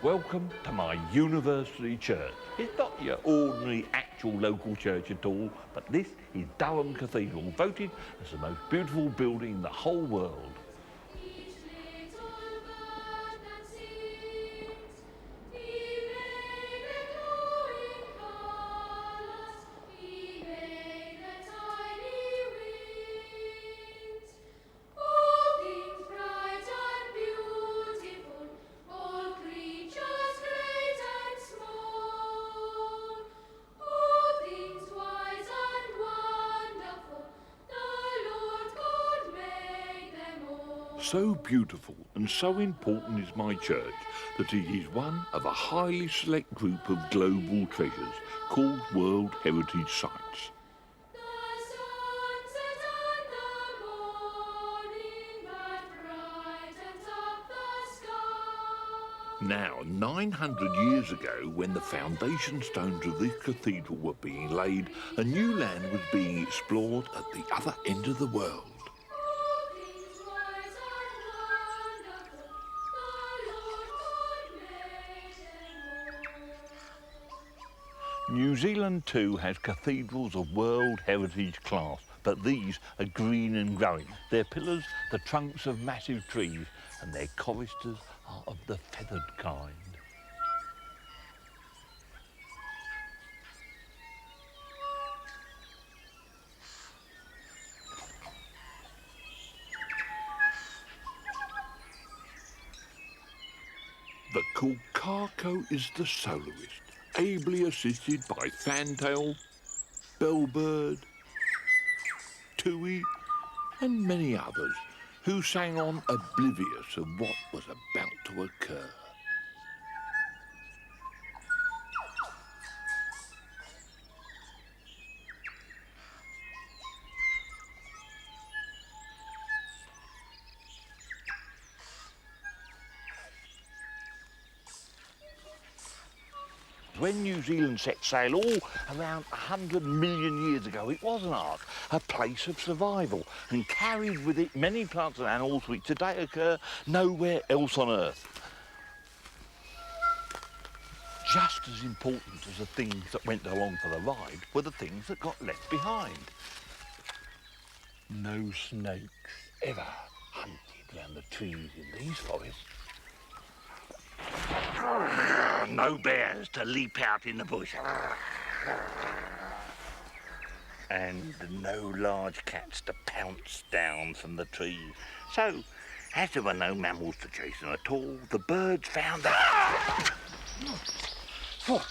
Welcome to my university church. It's not your ordinary actual local church at all, but this is Durham Cathedral, voted as the most beautiful building in the whole world. So beautiful and so important is my church that it is one of a highly select group of global treasures called World Heritage Sites. Now, 900 years ago, when the foundation stones of this cathedral were being laid, a new land was being explored at the other end of the world. New Zealand too has cathedrals of World Heritage class, but these are green and growing. Their pillars, the trunks of massive trees, and their choristers are of the feathered kind. The Kakapo is the soloist, ably assisted by fantail, bellbird, tui, and many others who sang on oblivious of what was about to occur. When New Zealand set sail all around 100 million years ago, it was an ark, a place of survival, and carried with it many plants and animals which today occur nowhere else on Earth. Just as important as the things that went along for the ride were the things that got left behind. No snakes ever hunted round the trees in these forests. No bears to leap out in the bush. And no large cats to pounce down from the trees. So, as there were no mammals to chase them at all, the birds found a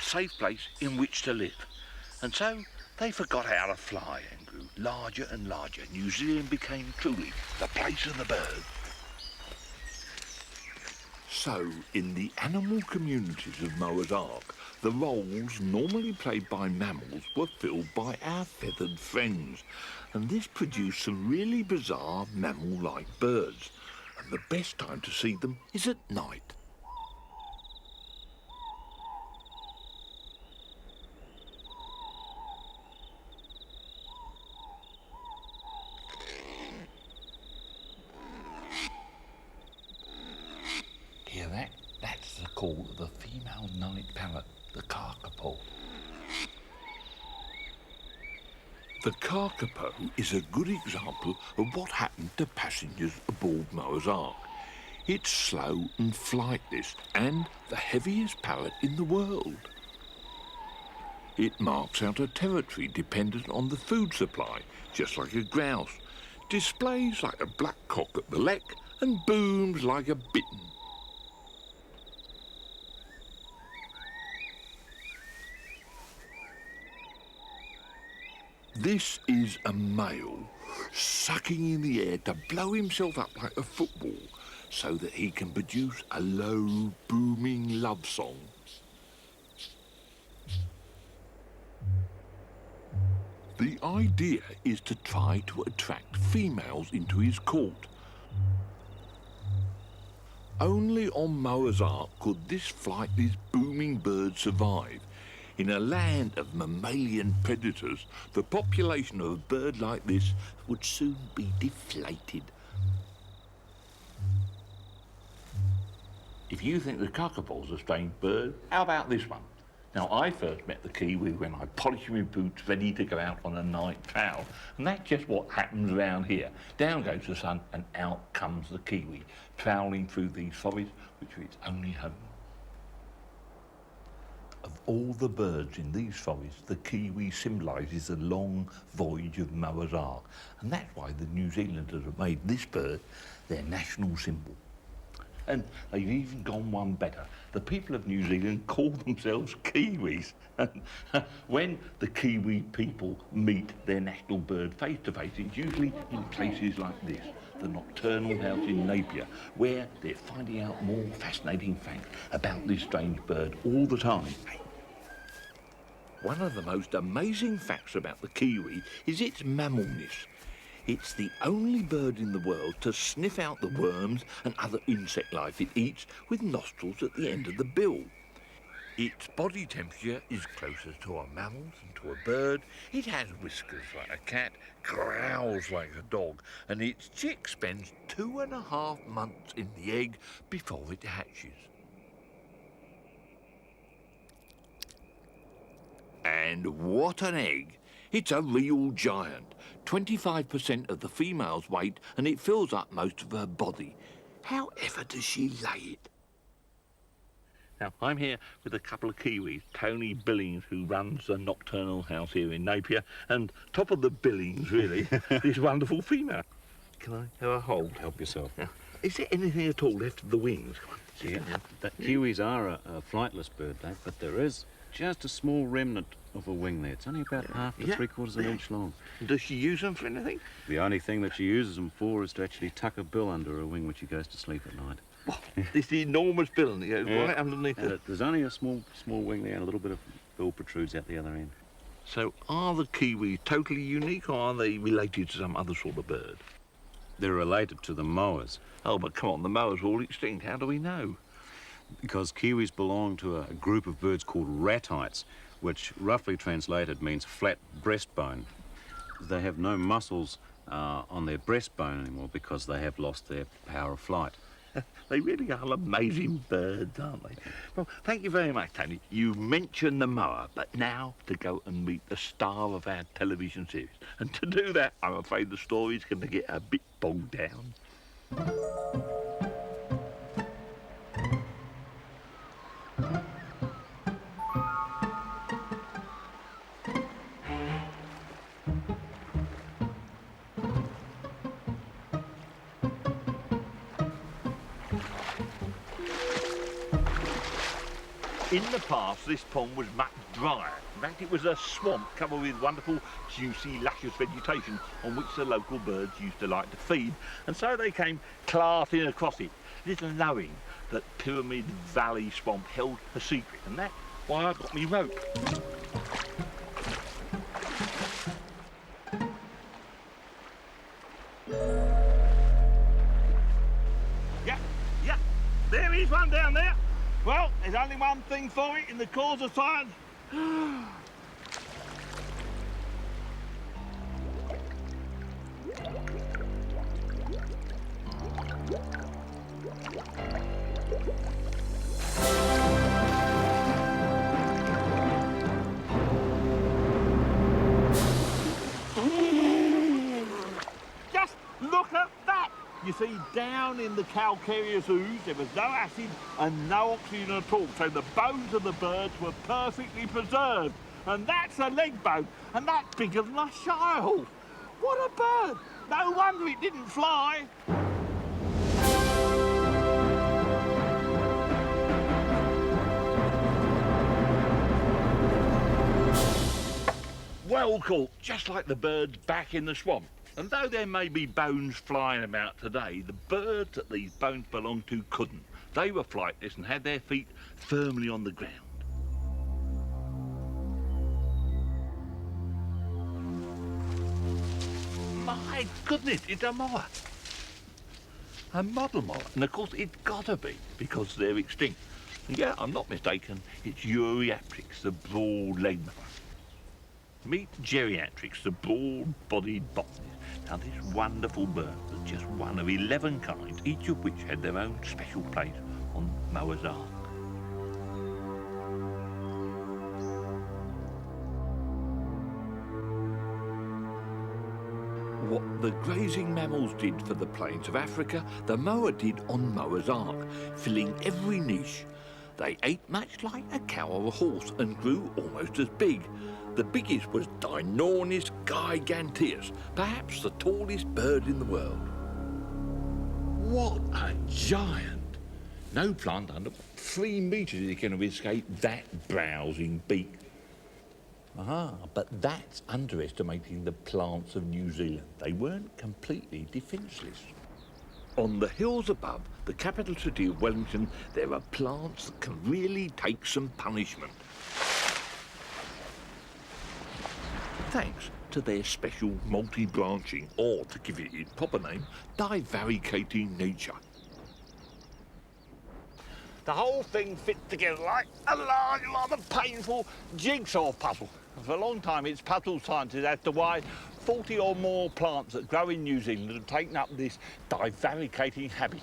safe place in which to live. And so they forgot how to fly and grew larger and larger. New Zealand became truly the place of the birds. So, in the animal communities of Noah's Ark, the roles normally played by mammals were filled by our feathered friends, and this produced some really bizarre mammal-like birds, and the best time to see them is at night. Hear that? That's the call of the female night parrot, the Kakapo. The Kakapo is a good example of what happened to passengers aboard Noah's Ark. It's slow and flightless and the heaviest parrot in the world. It marks out a territory dependent on the food supply, just like a grouse, displays like a black cock at the neck and booms like a bittern. This is a male sucking in the air to blow himself up like a football so that he can produce a low, booming love song. The idea is to try to attract females into his court. Only on Noah's Ark could this flightless, booming bird survive. In a land of mammalian predators, the population of a bird like this would soon be deflated. If you think the Kakapo's a strange bird, how about this one? Now, I first met the Kiwi when I polished my boots ready to go out on a night prowl, and that's just what happens around here. Down goes the sun, and out comes the Kiwi, prowling through these forests, which are its only home. Of all the birds in these forests, the Kiwi symbolises the long voyage of Noah's Ark, and that's why the New Zealanders have made this bird their national symbol. And they've even gone one better. The people of New Zealand call themselves Kiwis. When the Kiwi people meet their national bird face to face, it's usually in places like this, the Nocturnal House in Napier, where they're finding out more fascinating facts about this strange bird all the time. One of the most amazing facts about the Kiwi is its mammalness. It's the only bird in the world to sniff out the worms and other insect life it eats with nostrils at the end of the bill. Its body temperature is closer to a mammal than to a bird. It has whiskers like a cat, growls like a dog, and its chick spends 2.5 months in the egg before it hatches. And what an egg! It's a real giant. 25% of the female's weight, and it fills up most of her body. However does she lay it? Now, I'm here with a couple of Kiwis, Tony Billings, who runs the Nocturnal House here in Napier, and top of the Billings, really, this wonderful female. Can I have a hold? Help yourself. Now, is there anything at all left of the wings? Yeah, Kiwis are a flightless bird, Dave, but there is just a small remnant of a wing there. It's only about half to 3/4 of an inch long. Does she use them for anything? The only thing that she uses them for is to actually tuck a bill under her wing when she goes to sleep at night. This enormous bill, and it goes right underneath it. There's only a small wing there and a little bit of bill protrudes out the other end. So are the Kiwis totally unique, or are they related to some other sort of bird? They're related to the Mowers. Oh, but come on, the Mowers are all extinct. How do we know? Because Kiwis belong to a group of birds called ratites, which roughly translated means flat breastbone. They have no muscles on their breastbone anymore because they have lost their power of flight. They really are amazing birds, aren't they? Well, thank you very much, Tony. You mentioned the moa, but now to go and meet the star of our television series. And to do that, I'm afraid the story's going to get a bit bogged down. In the past, this pond was much drier. In fact, it was a swamp covered with wonderful, juicy, luscious vegetation on which the local birds used to like to feed. And so they came clarting across it, little knowing that Pyramid Valley Swamp held a secret. And that's why I got me rope. Yeah, there is one down there. Well, there's only one thing for it in the cause of science. Just look at that! You see, down in the calcareous ooze, there was no acid and no oxygen at all, so the bones of the birds were perfectly preserved. And that's a leg bone, and that's bigger than a child. What a bird! No wonder it didn't fly. Well caught, just like the birds back in the swamp. And though there may be bones flying about today, the birds that these bones belonged to couldn't. They were flightless and had their feet firmly on the ground. My goodness, it's a moa. A model moa. And of course it's gotta be, because they're extinct. And yeah, I'm not mistaken, it's Eureatrix, the broad-legged moa. Meet Geriatrix, the broad-bodied botanist. Now this wonderful bird was just one of 11 kinds, each of which had their own special place on Noah's Ark. What the grazing mammals did for the plains of Africa, the moa did on Noah's Ark, filling every niche. They ate much like a cow or a horse and grew almost as big. The biggest was Dinornis giganteus, perhaps the tallest bird in the world. What a giant! No plant under 3 metres is going to escape that browsing beak. But that's underestimating the plants of New Zealand. They weren't completely defenceless. On the hills above the capital city of Wellington, there are plants that can really take some punishment. Thanks to their special multi-branching, or to give it its proper name, divalicating nature. The whole thing fits together like a large, rather painful jigsaw puzzle. For a long time, it's puzzled scientists as to why 40 or more plants that grow in New Zealand have taken up this divalicating habit.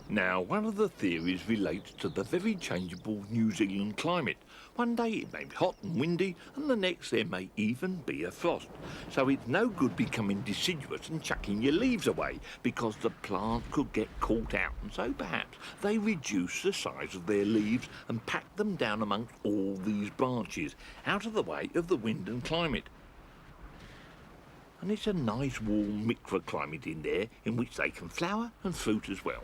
Now, one of the theories relates to the very changeable New Zealand climate. One day it may be hot and windy, and the next there may even be a frost. So it's no good becoming deciduous and chucking your leaves away, because the plant could get caught out, and so perhaps they reduce the size of their leaves and pack them down amongst all these branches, out of the way of the wind and climate. And it's a nice warm microclimate in there in which they can flower and fruit as well.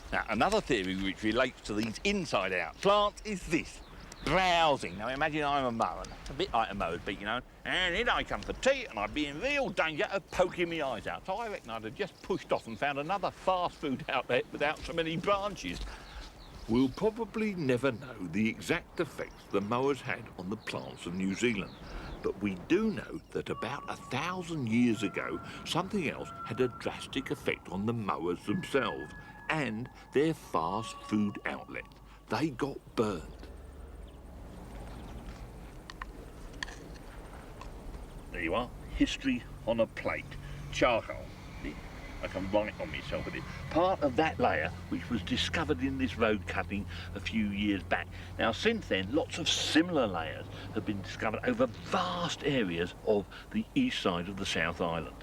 Now, another theory which relates to these inside-out plants is this, browsing. Now, imagine I'm a mower, a bit like a mower's beak, you know, and in I come for tea, and I'd be in real danger of poking my eyes out. So I reckon I'd have just pushed off and found another fast food outlet without so many branches. We'll probably never know the exact effects the mowers had on the plants of New Zealand, but we do know that about 1,000 years ago, something else had a drastic effect on the mowers themselves and their fast food outlet. They got burned. There you are, history on a plate. Charcoal. I can write on myself with it. Part of that layer which was discovered in this road cutting a few years back. Now since then, lots of similar layers have been discovered over vast areas of the east side of the South Island.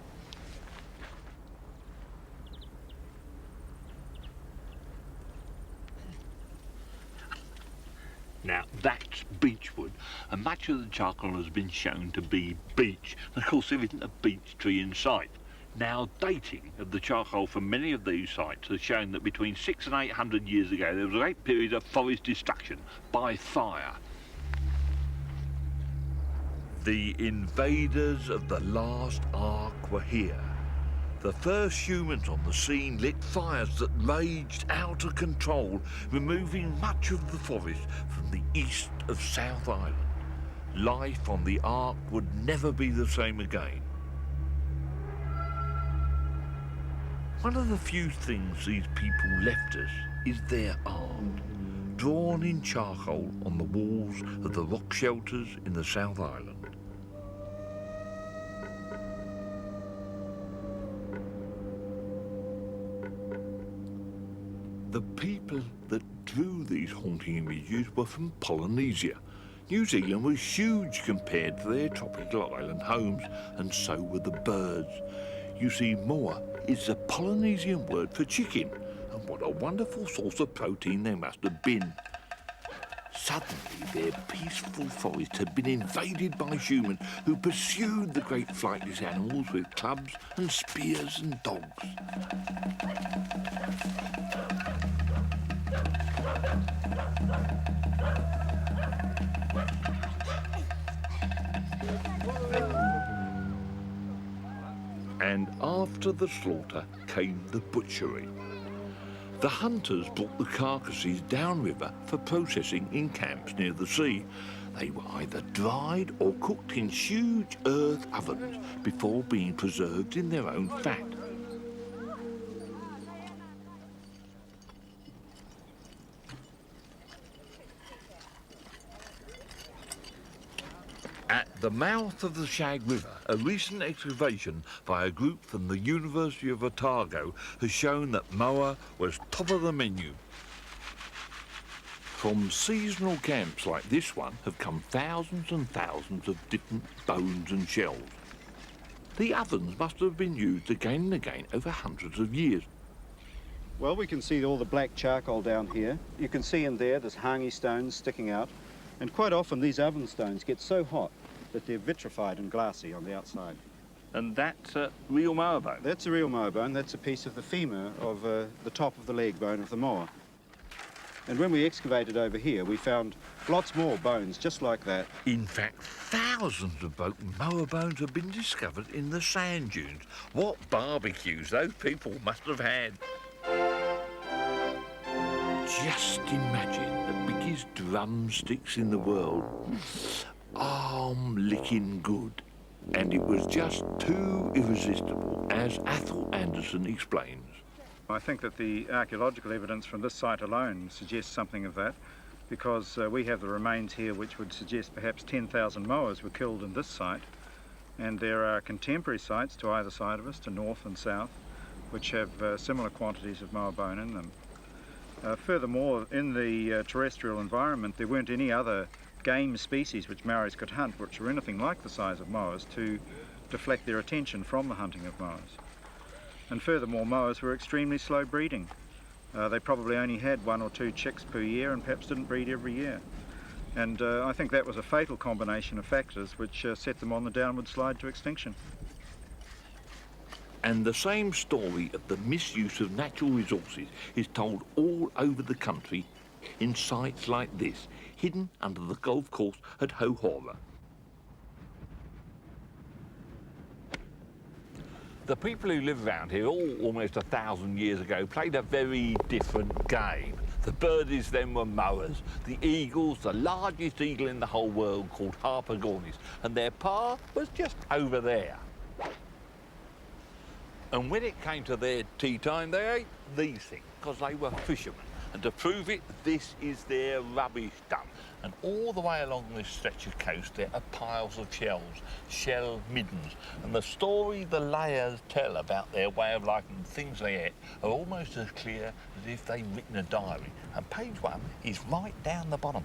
Now, that's beechwood, and much of the charcoal has been shown to be beech. And of course, there isn't a beech tree in sight. Now, dating of the charcoal from many of these sites has shown that between 600 and 800 years ago, there was a great period of forest destruction by fire. The invaders of the last ark were here. The first humans on the scene lit fires that raged out of control, removing much of the forest from the east of South Island. Life on the Ark would never be the same again. One of the few things these people left us is their art, drawn in charcoal on the walls of the rock shelters in the South Island. The people that drew these haunting images were from Polynesia. New Zealand was huge compared to their tropical island homes, and so were the birds. You see, moa is the Polynesian word for chicken, and what a wonderful source of protein they must have been. Suddenly, their peaceful forest had been invaded by humans who pursued the great flightless animals with clubs and spears and dogs. And after the slaughter came the butchery. The hunters brought the carcasses downriver for processing in camps near the sea. They were either dried or cooked in huge earth ovens before being preserved in their own fat. At the mouth of the Shag River, a recent excavation by a group from the University of Otago has shown that moa was top of the menu. From seasonal camps like this one have come thousands and thousands of different bones and shells. The ovens must have been used again and again over hundreds of years. Well, we can see all the black charcoal down here. You can see in there's hangi stones sticking out. And quite often these oven stones get so hot that they're vitrified and glassy on the outside. And that's a real moa bone? That's a real moa bone. That's a piece of the femur of the top of the leg bone of the moa. And when we excavated over here, we found lots more bones just like that. In fact, thousands of broken moa bones have been discovered in the sand dunes. What barbecues those people must have had. Just imagine the biggest drumsticks in the world. Arm-licking good. And it was just too irresistible, as Athel Anderson explains. I think that the archaeological evidence from this site alone suggests something of that, because we have the remains here which would suggest perhaps 10,000 moas were killed in this site, and there are contemporary sites to either side of us, to north and south, which have similar quantities of moa bone in them. Furthermore, in the terrestrial environment, there weren't any other game species which Maoris could hunt which were anything like the size of moas to deflect their attention from the hunting of moas. And furthermore, moas were extremely slow breeding. They probably only had 1 or 2 chicks per year and perhaps didn't breed every year. And I think that was a fatal combination of factors which set them on the downward slide to extinction. And the same story of the misuse of natural resources is told all over the country in sites like this, hidden under the golf course at Hohora. The people who live around here, almost 1,000 years ago, played a very different game. The birdies then were mowers. The eagles, the largest eagle in the whole world, called Harpagornis, and their pa was just over there. And when it came to their tea time, they ate these things, because they were fishermen. And to prove it, this is their rubbish dump. And all the way along this stretch of coast, there are piles of shells, shell middens. And the story the layers tell about their way of life and things they ate are almost as clear as if they'd written a diary. And page 1 is right down the bottom.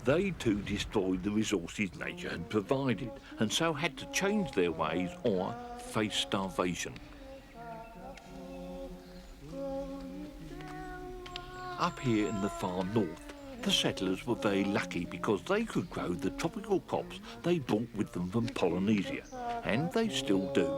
They too destroyed the resources nature had provided, and so had to change their ways or face starvation. Up here in the far north, the settlers were very lucky because they could grow the tropical crops they brought with them from Polynesia, and they still do.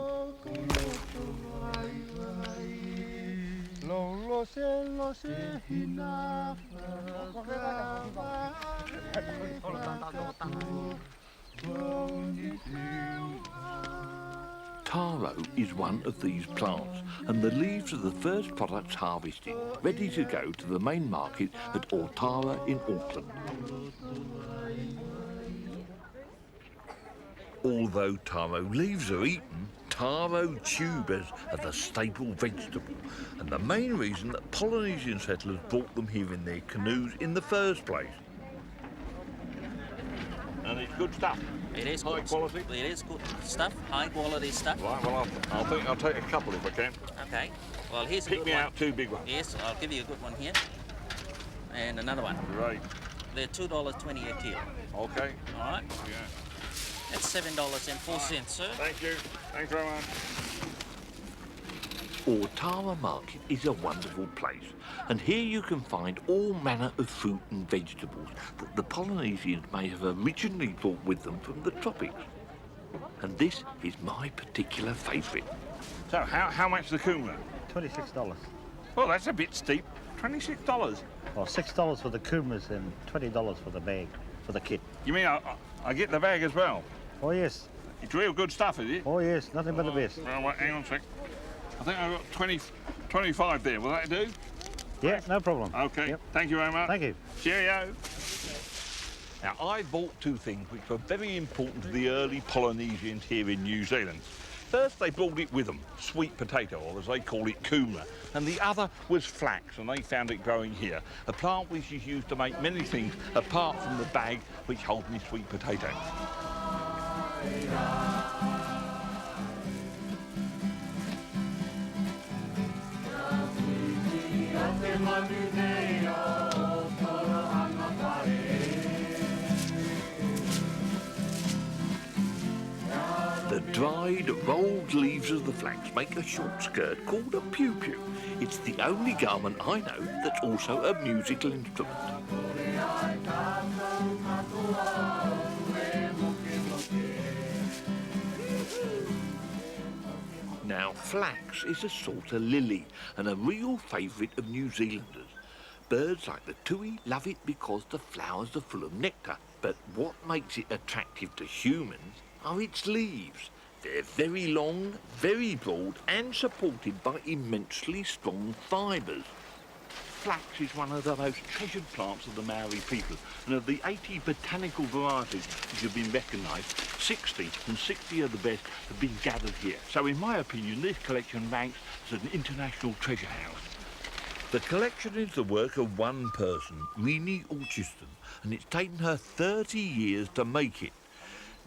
Taro is one of these plants, and the leaves are the first products harvested, ready to go to the main market at Aotearoa in Auckland. Although taro leaves are eaten, taro tubers are the staple vegetable, and the main reason that Polynesian settlers brought them here in their canoes in the first place. And it's good stuff. It is high good. Quality. It is good stuff, high quality stuff. Right, well, I'll take a couple if I can. Okay. Well, here's a Pick good me one. out 2 big ones. Yes, I'll give you a good one here. And another one. Great. They're $2.20 a kilo. Okay. All right. Yeah. That's $7.04, sir. Thank you. Thanks very much. Aotearoa Market is a wonderful place, and here you can find all manner of fruit and vegetables that the Polynesians may have originally brought with them from the tropics. And this is my particular favourite. So, how much the kumara? $26. Well, that's a bit steep. $26? Well, $6 for the kumas and $20 for the bag, for the kit. You mean I get the bag as well? Oh, yes. It's real good stuff, is it? Oh, yes. Nothing but the best. Well, wait, hang on a sec. I think I've got 25 there. Will that do? Yeah, no problem. Okay. Yep. Thank you very much. Thank you. Cheerio. Now, I bought two things which were very important to the early Polynesians here in New Zealand. First, they brought it with them, sweet potato, or as they call it, kuma. And the other was flax, and they found it growing here, a plant which is used to make many things apart from the bag which holds me sweet potato. The dried, rolled leaves of the flax make a short skirt called a pew-pew. It's the only garment I know that's also a musical instrument. Now, flax is a sort of lily and a real favourite of New Zealanders. Birds like the tui love it because the flowers are full of nectar. But what makes it attractive to humans are its leaves. They're very long, very broad and supported by immensely strong fibres. Flax is one of the most treasured plants of the Maori people, and of the 80 botanical varieties which have been recognised, 60 of the best have been gathered here. So in my opinion, this collection ranks as an international treasure house. The collection is the work of one person, Rini Orchiston, and it's taken her 30 years to make it.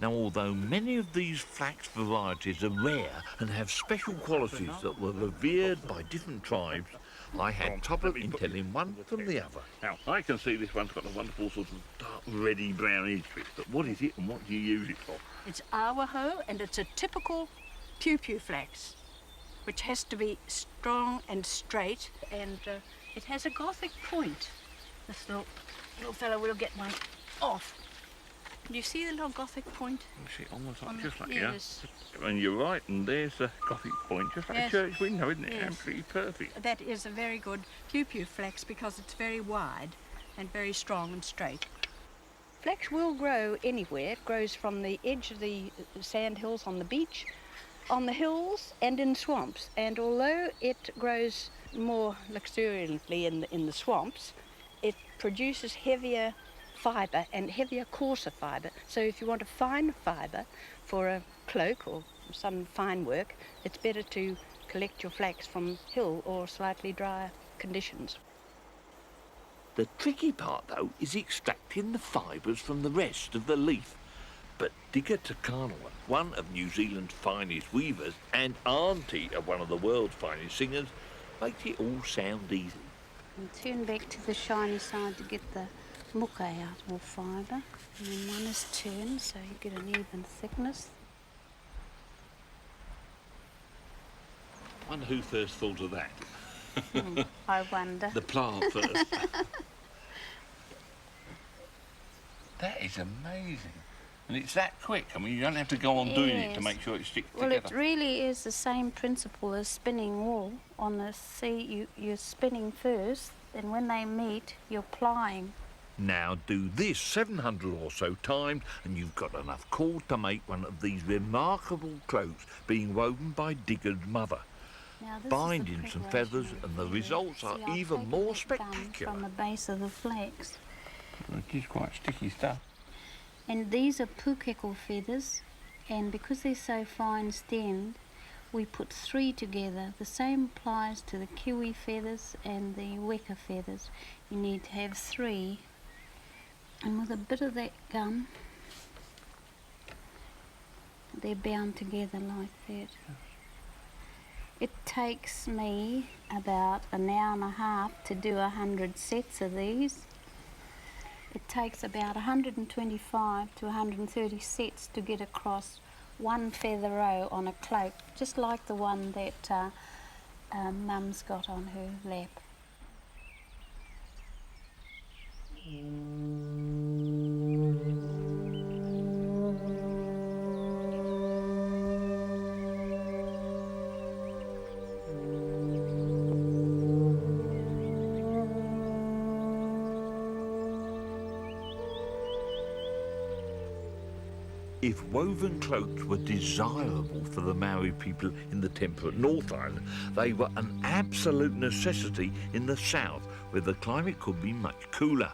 Now, although many of these flax varieties are rare and have special qualities that were revered by different tribes, I had trouble in telling one from the other. Now, I can see this one's got a wonderful sort of dark reddy brown edge to it, but what is it and what do you use it for? It's awaho, and it's a typical pew-pew flax, which has to be strong and straight, and it has a Gothic point. This little fellow will get one off. Do you see the little Gothic point? You see, almost like, just like, yes. Yeah. And you're right, and there's the Gothic point, just like Yes. a church window, isn't it? Yes. Absolutely perfect. That is a very good pew-pew flax because it's very wide and very strong and straight. Flax will grow anywhere. It grows from the edge of the sand hills on the beach, on the hills and in swamps. And although it grows more luxuriantly in the swamps, it produces heavier fibre and heavier, coarser fibre. So if you want a fine fibre for a cloak or some fine work, it's better to collect your flax from hill or slightly drier conditions. The tricky part, though, is extracting the fibres from the rest of the leaf. But Digger Takanawa, one of New Zealand's finest weavers and auntie of one of the world's finest singers, makes it all sound easy. And turn back to the shiny side to get the muka out, or fibre. And then one is turned so you get an even thickness. I wonder who first thought of that. I wonder. The plant first. That is amazing. And it's that quick. I mean, you don't have to go on doing it to make sure it sticks Well, together. it really is the same principle as spinning wool. On the sea, you're spinning first, and when they meet, you're plying. Now do this 700 or so times and you've got enough cord to make one of these remarkable cloaks being woven by Digger's mother. Now, this Bind is the in some preparation feathers of and the feathers. results are See, I've even taken more that gum spectacular. from the base of the flax. It is quite sticky stuff. And these are pukeko feathers, and because they're so fine stemmed, we put 3 together. The same applies to the kiwi feathers and the weka feathers. You need to have 3. And with a bit of that gum, they're bound together like that. It takes me about an hour and a half to do 100 sets of these. It takes about 125 to 130 sets to get across one feather row on a cloak, just like the one that Mum's got on her lap. If woven cloaks were desirable for the Maori people in the temperate North Island, they were an absolute necessity in the south, where the climate could be much cooler.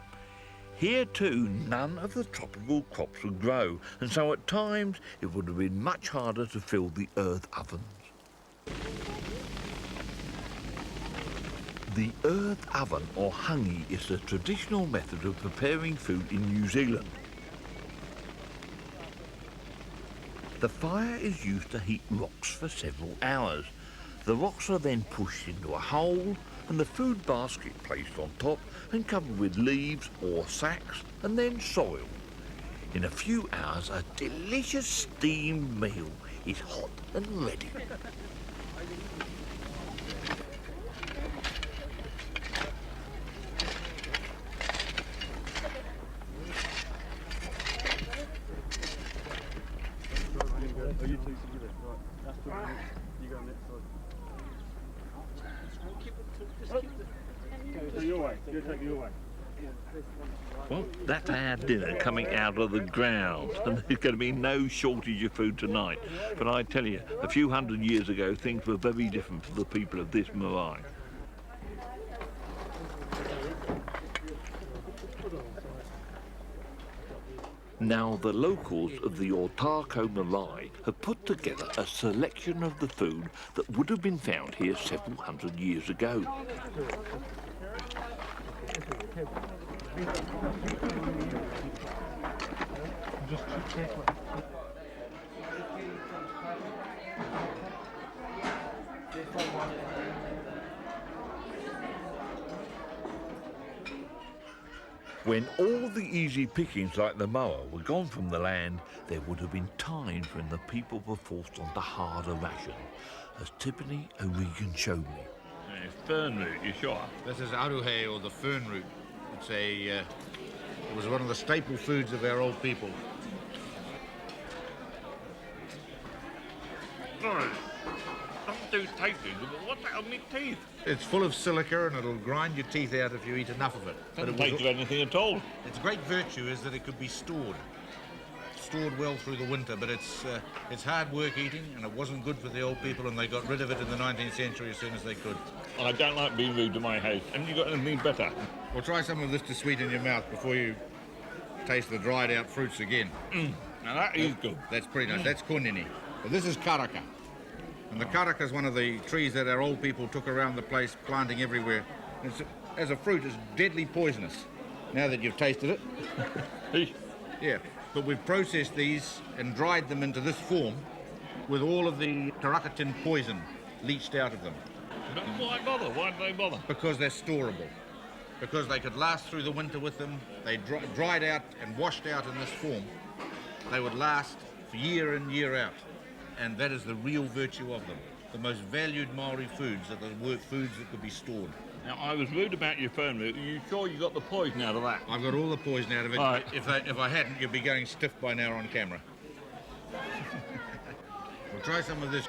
Here too, none of the tropical crops would grow, and so at times it would have been much harder to fill the earth ovens. The earth oven, or hangi, is the traditional method of preparing food in New Zealand. The fire is used to heat rocks for several hours. The rocks are then pushed into a hole and the food basket placed on top and covered with leaves or sacks and then soiled. In a few hours, a delicious steamed meal is hot and ready. Well, that's our dinner coming out of the ground, and there's going to be no shortage of food tonight. But I tell you, a few hundred years ago, things were very different for the people of this marae. Now, the locals of the Aotearoa marae have put together a selection of the food that would have been found here several hundred years ago. When all the easy pickings like the mower were gone from the land, there would have been times when the people were forced onto harder rations, as Tiffany O'Regan showed me. Fern root, you sure? This is aruhe, or the fern root. It's it was one of the staple foods of our old people. Sorry, doesn't do tasty, but what's that on my teeth? It's full of silica and it'll grind your teeth out if you eat enough of it. Doesn't taste of anything at all. Its great virtue is that it could be stored well through the winter, but it's hard work eating and it wasn't good for the old people, and they got rid of it in the 19th century as soon as they could. I don't like being rude to my host. Haven't you got anything better? Well, try some of this to sweeten your mouth before you taste the dried out fruits again. Now that is good. That's pretty nice. That's konini. But this is karaka. And the karaka is one of the trees that our old people took around the place, planting everywhere. As a fruit, it's deadly poisonous, now that you've tasted it. Yeah, but we've processed these and dried them into this form with all of the karakatin poison leached out of them. But why bother? Why do they bother? Because they're storable. Because they could last through the winter with them. They dried out and washed out in this form. They would last for year in, year out. And that is the real virtue of them. The most valued Maori foods are the foods that could be stored. Now, I was rude about your fern root. Are you sure you got the poison out of that? I've got all the poison out of it. Right. If I hadn't, you'd be going stiff by now on camera. We'll try some of this.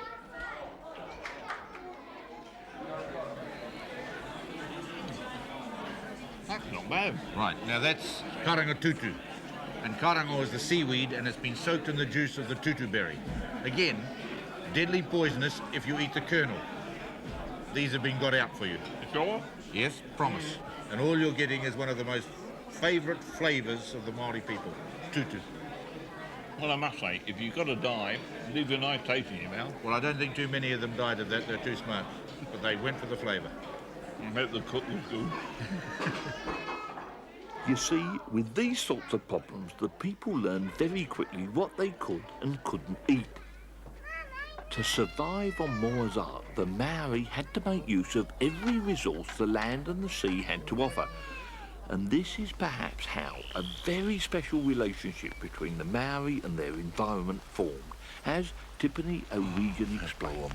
That's not bad. Right, now that's karangatutu. And karango is the seaweed, and it's been soaked in the juice of the tutu berry. Again, deadly poisonous if you eat the kernel. These have been got out for you. You sure? Yes, promise. And all you're getting is one of the most favourite flavours of the Maori people, tutu. Well, I must say, if you've got to die, leave a nice taste in your mouth. Well, I don't think too many of them died of that. They're too smart. But they went for the flavour. I hope the cook was good. You see, with these sorts of problems, the people learned very quickly what they could and couldn't eat. To survive on Moa's Ark, the Maori had to make use of every resource the land and the sea had to offer. And this is perhaps how a very special relationship between the Maori and their environment formed, as Tiffany O'Regan explained.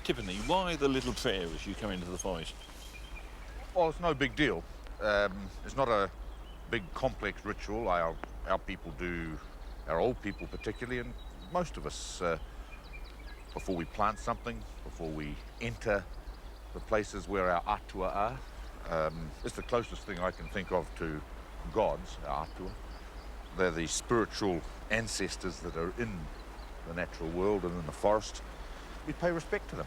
Tiffany, why the little prayer as you come into the forest? Well, it's no big deal. It's not a big complex ritual. Our people do, our old people particularly, and most of us, before we plant something, before we enter the places where our atua are. It's the closest thing I can think of to gods, our atua. They're the spiritual ancestors that are in the natural world and in the forest. We pay respect to them.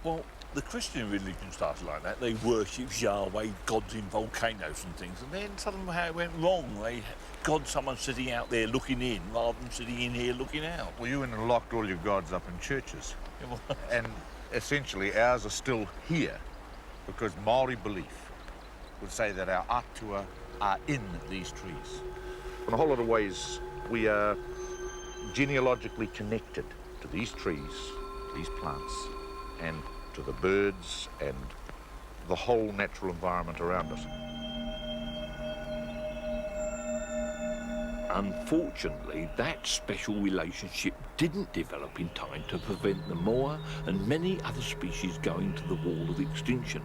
Well, the Christian religion started like that. They worship Yahweh, gods in volcanoes and things, and then suddenly how it went wrong. Someone sitting out there looking in rather than sitting in here looking out. Well, you went and locked all your gods up in churches. And essentially ours are still here because Maori belief would say that our atua are in these trees. In a whole lot of ways, we are genealogically connected to these trees, these plants, and to the birds and the whole natural environment around us. Unfortunately, that special relationship didn't develop in time to prevent the moa and many other species going to the wall of extinction.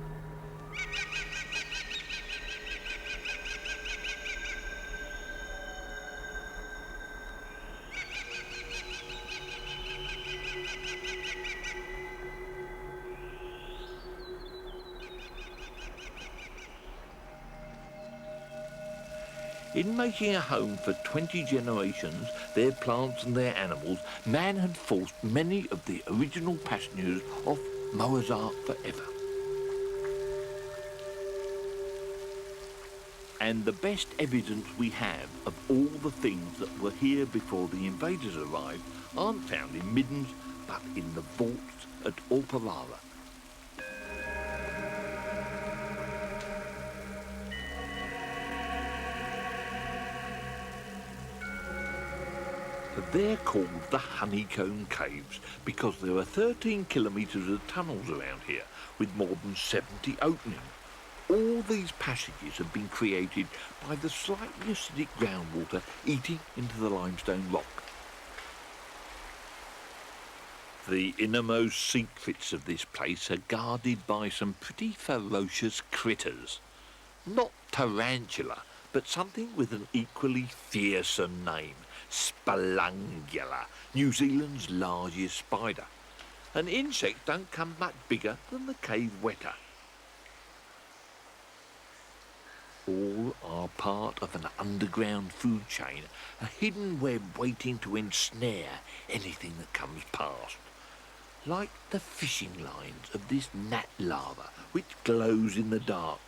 In making a home for 20 generations, their plants and their animals, man had forced many of the original passengers off Noah's Ark forever. And the best evidence we have of all the things that were here before the invaders arrived aren't found in middens, but in the vaults at Aotearoa. They're called the Honeycomb Caves because there are 13 kilometres of tunnels around here with more than 70 openings. All these passages have been created by the slightly acidic groundwater eating into the limestone rock. The innermost secrets of this place are guarded by some pretty ferocious critters. Not tarantula, but something with an equally fearsome name. Spelungula, New Zealand's largest spider. An insect don't come much bigger than the cave weta. All are part of an underground food chain, a hidden web waiting to ensnare anything that comes past. Like the fishing lines of this gnat larva, which glows in the dark,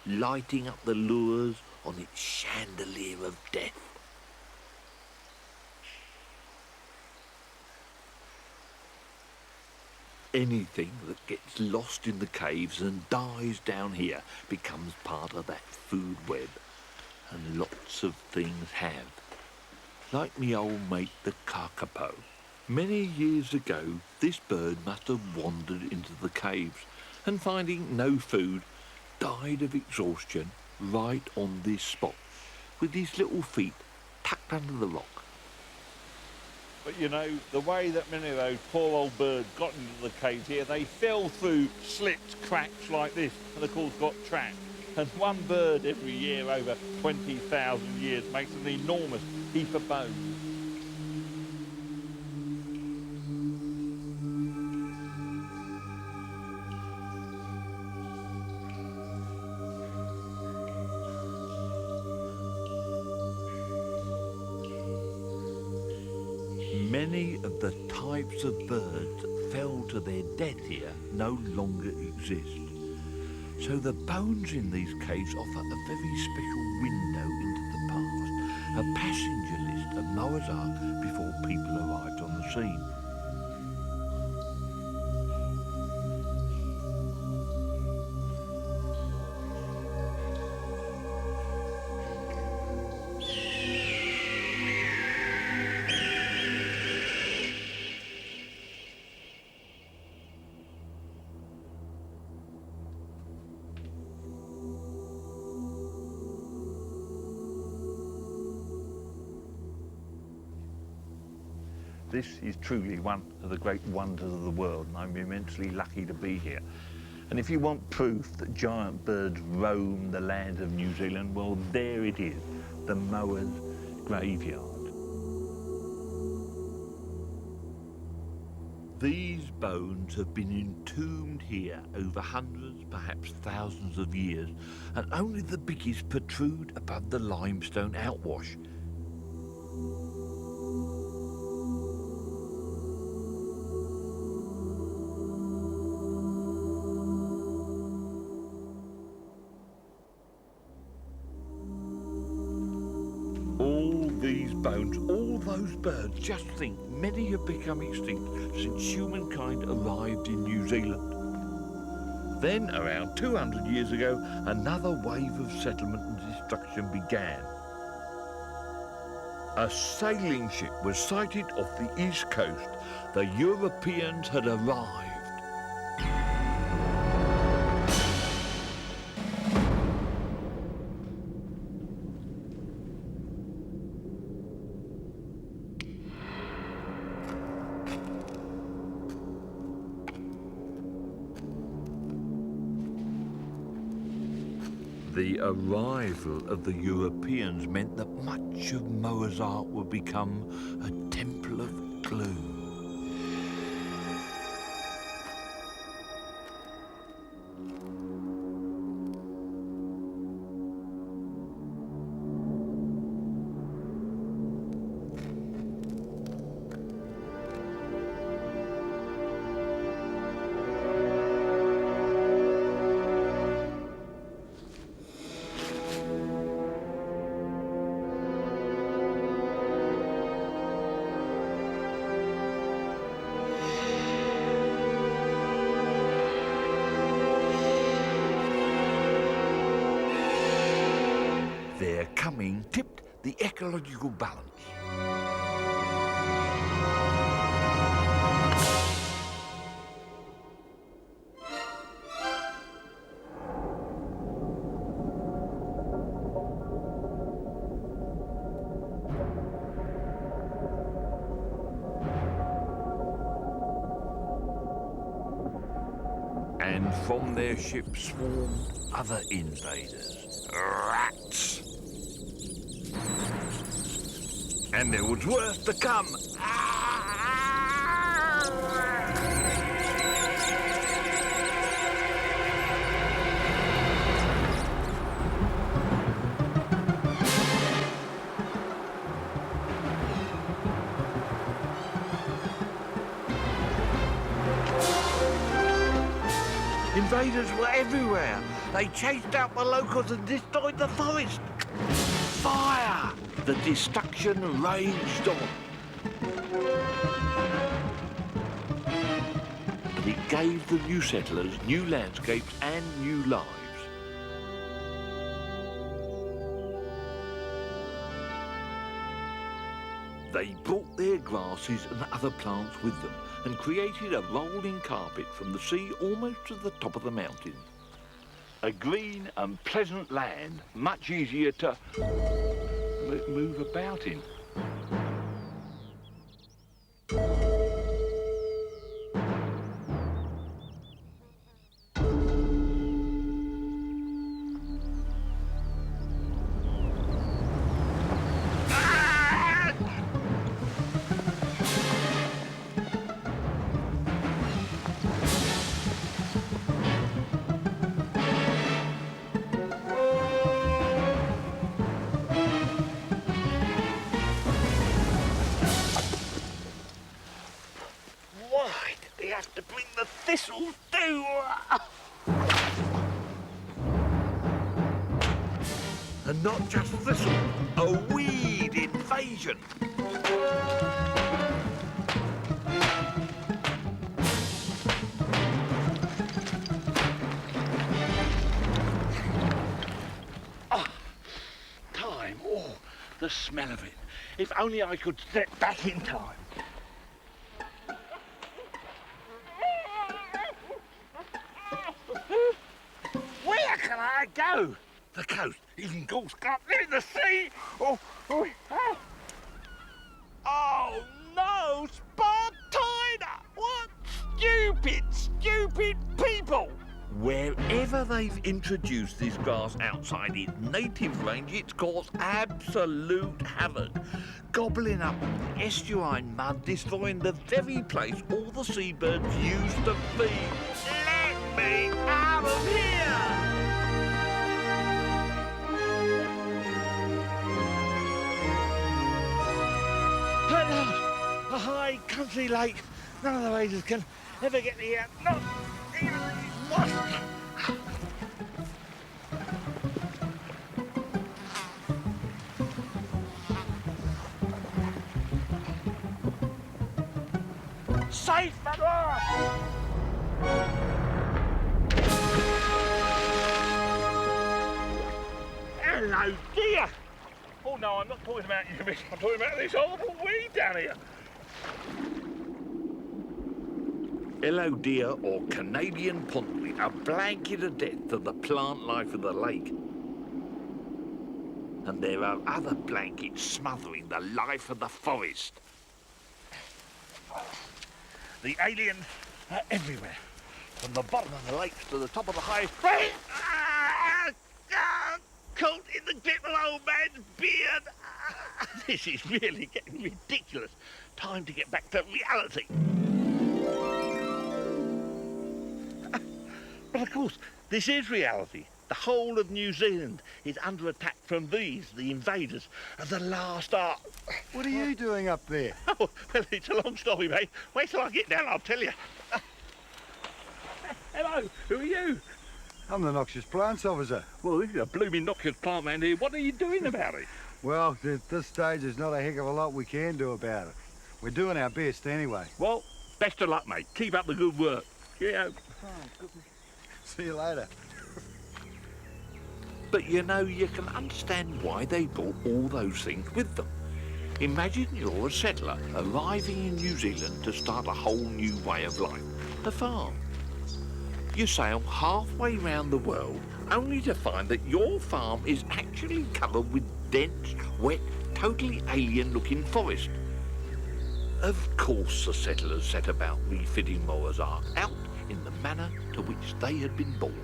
lighting up the lures on its chandelier of death. Anything that gets lost in the caves and dies down here becomes part of that food web. And lots of things have. Like me old mate the Kakapo. Many years ago, this bird must have wandered into the caves and finding no food, died of exhaustion right on this spot, with his little feet tucked under the rock. But you know, the way that many of those poor old birds got into the caves here, they fell through slits, cracks like this, and of course got trapped. And one bird every year over 20,000 years makes an enormous heap of bones. Many of the types of birds that fell to their death here no longer exist. So the bones in these caves offer a very special window into the past, a passenger list of Noah's Ark before people arrived on the scene. This is truly one of the great wonders of the world, and I'm immensely lucky to be here. And if you want proof that giant birds roam the lands of New Zealand, well, there it is, the Mowers graveyard. These bones have been entombed here over hundreds, perhaps thousands of years, and only the biggest protrude above the limestone outwash. All these bones, all those birds, just think, many have become extinct since humankind arrived in New Zealand. Then, around 200 years ago, another wave of settlement and destruction began. A sailing ship was sighted off the east coast. The Europeans had arrived. The arrival of the Europeans meant that much of Mowers art would become a temple of gloom. Their coming tipped the ecological balance. And from their ships swarmed other invaders, rats. And there was worse to come. Invaders were everywhere. They chased out the locals and destroyed the forest. Fire! The destruction raged on. And it gave the new settlers new landscapes and new lives. They brought their grasses and other plants with them and created a rolling carpet from the sea almost to the top of the mountains. A green and pleasant land, much easier to move about in. To bring the thistles too. And not just thistle, a weed invasion. Time. Oh, the smell of it. If only I could step back in time. Where can I go? The coast, even Gulls can't live in the sea. Oh no, Spartina! What stupid people! Wherever they've introduced this grass outside its native range, it's caused absolute havoc, gobbling up the estuarine mud, destroying the very place all the seabirds used to feed. Let me out of here! At last, a high country lake. None of the raiders can ever get me out. Not even these wasps. Safe at last! Hello, dear! Oh no, I'm not talking about you, miss. I'm talking about this horrible weed down here. Hello, deer, or Canadian pondweed, a blanket of death to the plant life of the lake. And there are other blankets smothering the life of the forest. The aliens are everywhere, from the bottom of the lakes to the top of the high. Caught in the grip of old man's beard. This is really getting ridiculous. Time to get back to reality. But of course, this is reality. The whole of New Zealand is under attack from these, the invaders, of the last art. What are you doing up there? Oh, well, it's a long story, mate. Wait till I get down, I'll tell you. Hello, who are you? I'm the noxious plants officer. Well, this is a blooming noxious plant man here. What are you doing about it? Well, at this stage, there's not a heck of a lot we can do about it. We're doing our best anyway. Well, best of luck, mate. Keep up the good work. Cheerio. See you later. But you know, you can understand why they brought all those things with them. Imagine you're a settler arriving in New Zealand to start a whole new way of life, a farm. You sail halfway round the world only to find that your farm is actually covered with dense, wet, totally alien-looking forest. Of course the settlers set about refitting Mowers Ark out in the manner to which they had been born.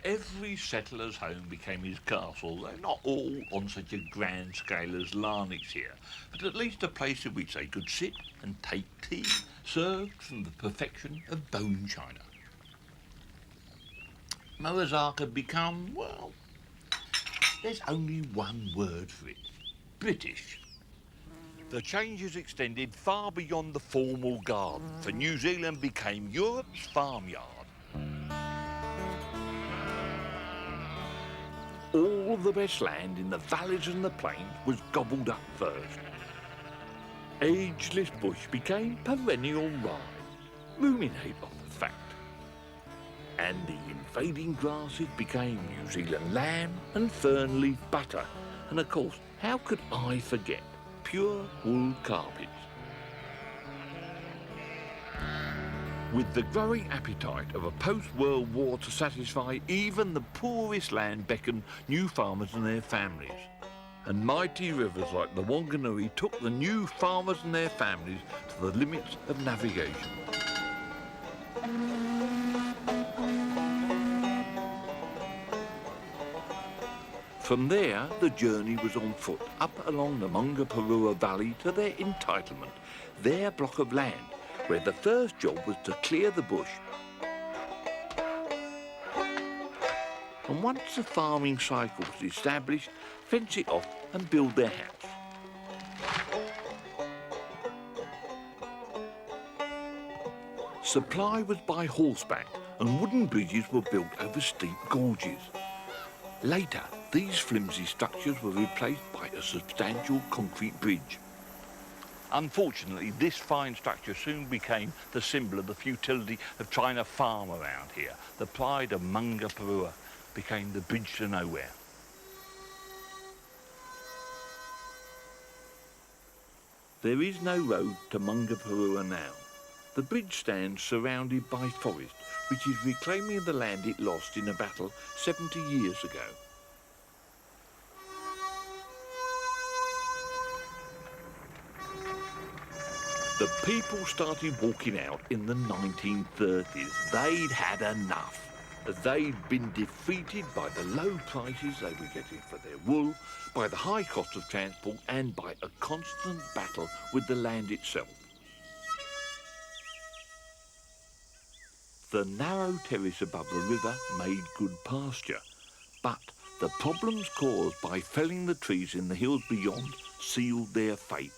Every settler's home became his castle, though not all on such a grand scale as Larnix here, but at least a place in which they could sit and take tea, served from the perfection of bone china. Mowers Ark had become, well, there's only one word for it: British. The changes extended far beyond the formal garden, for New Zealand became Europe's farmyard. All the best land in the valleys and the plains was gobbled up first. Ageless bush became perennial rye, ruminate on the fact. And the invading grasses became New Zealand lamb and fern leaf butter. And of course, how could I forget pure wool carpets? With the growing appetite of a post-World War to satisfy, even the poorest land beckoned new farmers and their families. And mighty rivers like the Wanganui took the new farmers and their families to the limits of navigation. From there, the journey was on foot, up along the Mungaparua Valley to their entitlement, their block of land, where the first job was to clear the bush. And once the farming cycle was established, fence it off and build their house. Supply was by horseback and wooden bridges were built over steep gorges. Later, these flimsy structures were replaced by a substantial concrete bridge. Unfortunately, this fine structure soon became the symbol of the futility of trying to farm around here. The pride of Mungaparua became the bridge to nowhere. There is no road to Mungaparua now. The bridge stands surrounded by forest, which is reclaiming the land it lost in a battle 70 years ago. The people started walking out in the 1930s. They'd had enough. They'd been defeated by the low prices they were getting for their wool, by the high cost of transport, and by a constant battle with the land itself. The narrow terrace above the river made good pasture, but the problems caused by felling the trees in the hills beyond sealed their fate.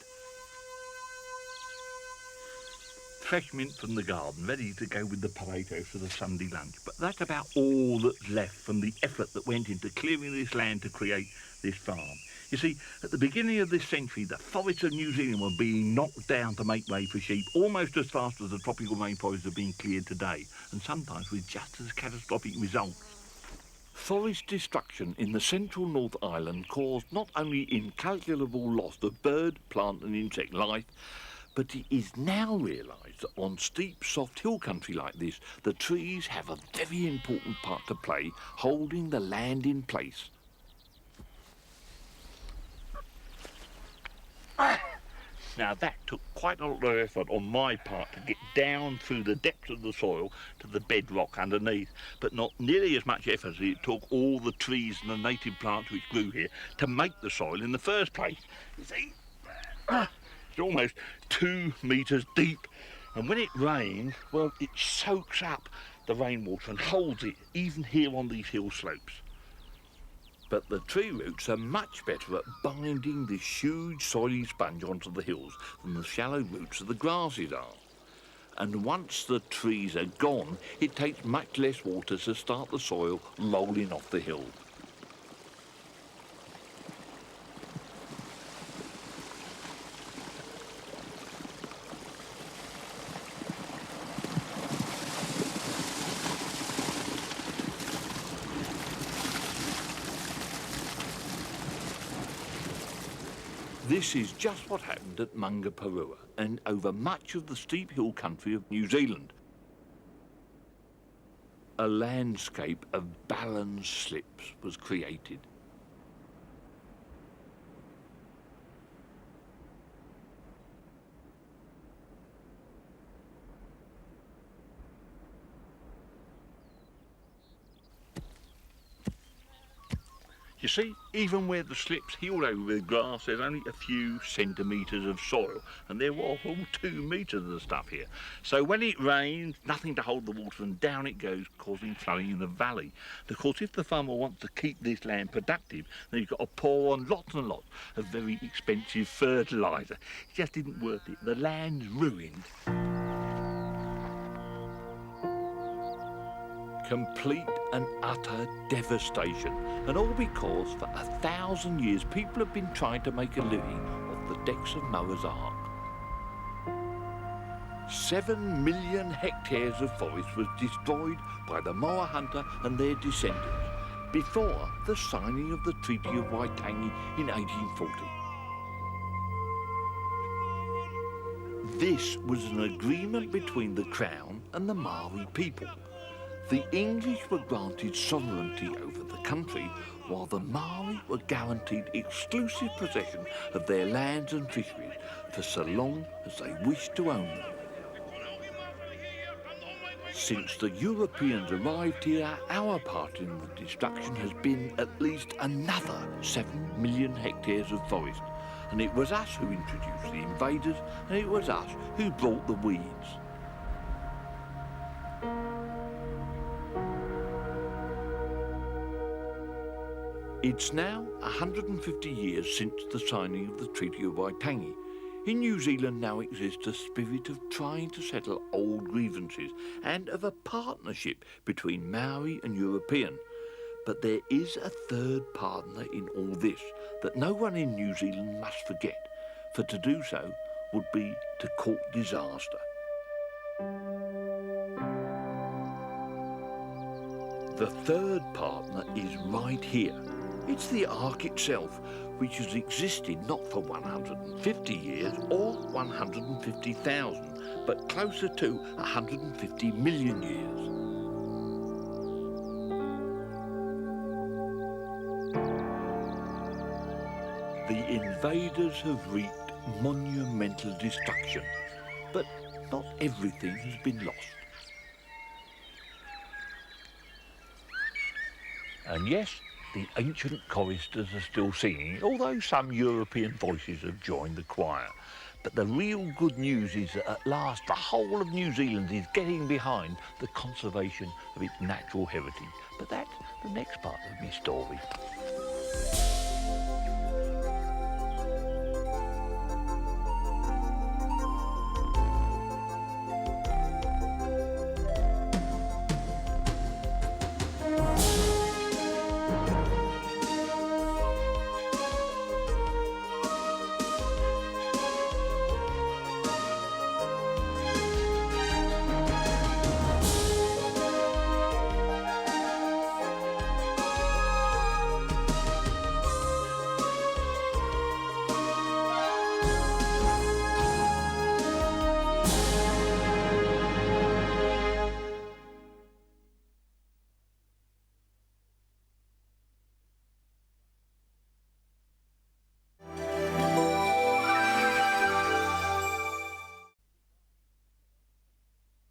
Fresh mint from the garden, ready to go with the potatoes for the Sunday lunch. But that's about all that's left from the effort that went into clearing this land to create this farm. You see, at the beginning of this century, the forests of New Zealand were being knocked down to make way for sheep, almost as fast as the tropical rainforests are being cleared today, and sometimes with just as catastrophic results. Forest destruction in the central North Island caused not only incalculable loss of bird, plant and insect life, but it is now realised that on steep, soft hill country like this, the trees have a very important part to play, holding the land in place. Now that took quite a lot of effort on my part to get down through the depths of the soil to the bedrock underneath, but not nearly as much effort as it took all the trees and the native plants which grew here to make the soil in the first place. You see? It's almost 2 metres deep, and when it rains, well, it soaks up the rainwater and holds it, even here on these hill slopes. But the tree roots are much better at binding this huge soily sponge onto the hills than the shallow roots of the grasses are. And once the trees are gone, it takes much less water to start the soil rolling off the hill. This is just what happened at Mungaparua and over much of the steep hill country of New Zealand. A landscape of balanced slips was created. You see, even where the slips healed over with grass, there's only a few centimetres of soil, and there was all 2 metres of stuff here. So when it rains, nothing to hold the water, and down it goes, causing flooding in the valley. And of course, if the farmer wants to keep this land productive, then you've got to pour on lots and lots of very expensive fertiliser. It just isn't worth it. The land's ruined. Complete and utter devastation, and all because for 1,000 years people have been trying to make a living off the decks of Noah's Ark. 7 million hectares of forest was destroyed by the Moa hunter and their descendants before the signing of the Treaty of Waitangi in 1840. This was an agreement between the Crown and the Maori people. The English were granted sovereignty over the country, while the Maori were guaranteed exclusive possession of their lands and fisheries for so long as they wished to own them. Since the Europeans arrived here, our part in the destruction has been at least another 7 million hectares of forest. And it was us who introduced the invaders, and it was us who brought the weeds. It's now 150 years since the signing of the Treaty of Waitangi. In New Zealand now exists a spirit of trying to settle old grievances and of a partnership between Maori and European. But there is a third partner in all this that no one in New Zealand must forget, for to do so would be to court disaster. The third partner is right here. It's the ark itself, which has existed not for 150 years or 150,000, but closer to 150 million years. The invaders have wreaked monumental destruction, but not everything has been lost. And yes, the ancient choristers are still singing, although some European voices have joined the choir. But the real good news is that at last the whole of New Zealand is getting behind the conservation of its natural heritage. But that's the next part of my story.